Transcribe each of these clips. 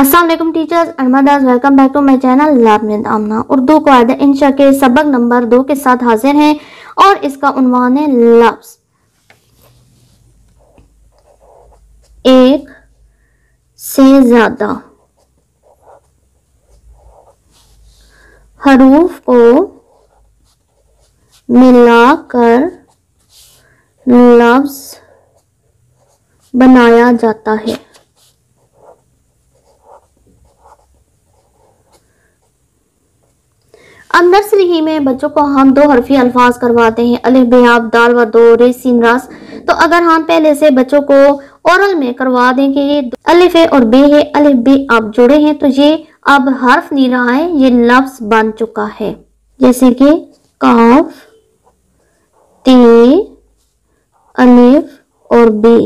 अस्सलाम वालेकुम टीचर्स, अहमदास welcome back to my channel learning Amna. Urdu क़वायद इंशा के सबक नंबर 2 के साथ हाजिर हैं और इसका उन्वान है लफ्ज़। एक से ज्यादा हरूफ को मिलाकर लफ्ज़ बनाया जाता है। अब नर्सरी ही में बच्चों को हम दो हरफी अल्फाज करवाते हैं, अलिफ बे आप, दाल व दो, रे सीन रस। तो अगर हम पहले से बच्चों को ओरल में करवा दें कि ये अलिफ है और बे है, अलिफ बे आप जुड़े हैं, तो ये अब हर्फ नहीं रहा है, ये लफ्ज बन चुका है। जैसे कि काफ, ते, अलिफ और बे।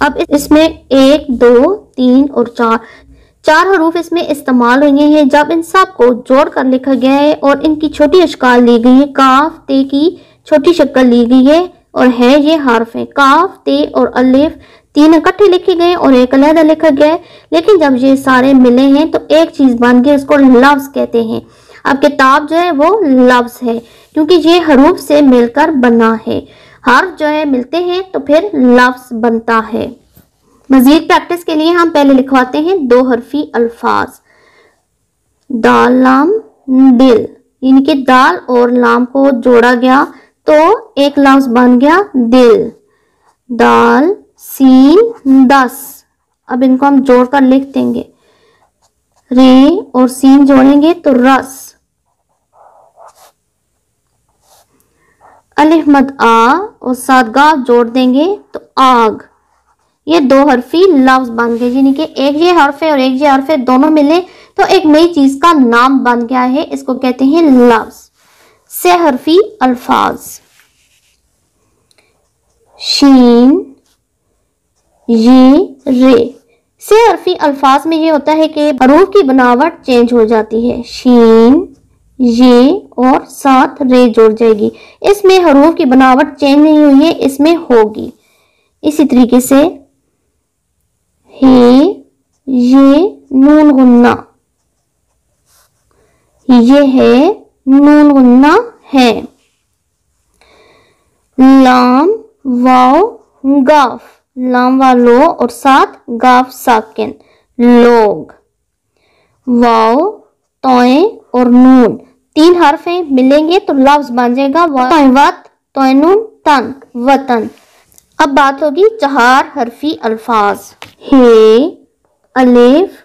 अब इसमें 1, 2, 3 और 4 हरूफ इसमें इस्तेमाल हुए हैं। जब इन सब को जोड़कर लिखा गया है और इनकी छोटी अशकाल ली गई है, काफ ते की छोटी शक्ल ली गई है और है ये हर्फ है। काफ ते और अलिफ 3 इकट्ठे लिखे गए और एक अलहदा लिखा गया है, लेकिन जब ये सारे मिले हैं तो एक चीज बन गई, उसको लफ्ज कहते हैं। अब किताब जो है वो लफ्ज है क्योंकि ये हरूफ से मिलकर बना है। हर्फ जो है मिलते हैं तो फिर लफ्ज बनता है। मजीद प्रैक्टिस के लिए हम पहले लिखवाते हैं दो हरफी अल्फाज। दाल लाम दिल, यानी कि दाल और लाम को जोड़ा गया तो एक लफ्ज बन गया दिल। दाल सीन 10, अब इनको हम जोड़कर लिख देंगे। रे और सीन जोड़ेंगे तो रस। अलिफ मद आ और साथ गा जोड़ देंगे तो आग। ये दो हरफी लफ्ज बन गए, यानी कि एक ये हर्फ है और एक ये हर्फ है, दोनों मिले तो एक नई चीज का नाम बन गया है, इसको कहते हैं लफ्ज। से हरफी अल्फाज। शीन, ये, रे। से हरफी अल्फाज में ये होता है कि हरूफ की बनावट चेंज हो जाती है। शीन, ये और साथ रे जुड़ जाएगी। इसमें हरूफ की बनावट चेंज नहीं हुई है, इसमें होगी। इसी तरीके से हे, ये, नून गुन्ना, ये है नून गुन्ना है। लाम वाव गाफ, लाम व लो और साथ गाफ साकिन, लोग। वाव तोए और नून 3 हर्फ हैं, मिलेंगे तो लफ्ज बन जाएगा वत, तोयनून तन, वतन। अब बात होगी 4 हरफी अल्फाज। हे, अलिफ,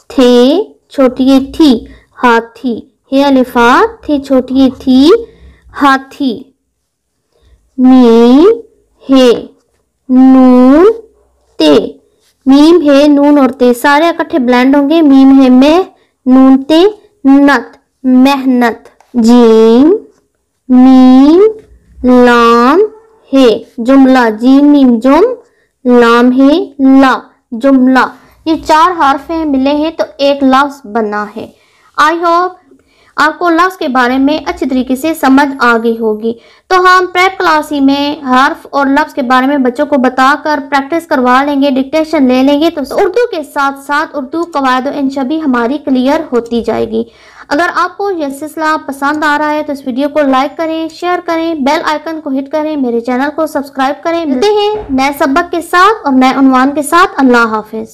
थे छोटी थी, हाथी। हे अलिफा, थे छोटी थी, हाथी। मीम, हे, नून, ते। मीम है, नून और ते सारे इकट्ठे ब्लेंड होंगे। मीम है में, नून ते, नत, मेहनत। जीम, मीम, लाम, है, जुमला। जीम मीम जुम, लाम है, ला, जुमला। ये 4 हर्फ हैं, मिले हैं तो एक लफ्ज बना है। आई होप आपको लफ्ज के बारे में अच्छी तरीके से समझ आ गई होगी। तो हम प्रेप क्लास ही में हर्फ और लफ्ज के बारे में बच्चों को बताकर प्रैक्टिस करवा लेंगे, डिक्टेशन ले लेंगे, तो उर्दू के साथ साथ उर्दू क़वायद व इंशा भी हमारी क्लियर होती जाएगी। अगर आपको यह सिलसिला पसंद आ रहा है तो इस वीडियो को लाइक करें, शेयर करें, बेल आइकन को हिट करें, मेरे चैनल को सब्सक्राइब करें। मिलते हैं नए सबक के साथ और नए उन्वान के साथ। अल्लाह हाफिज।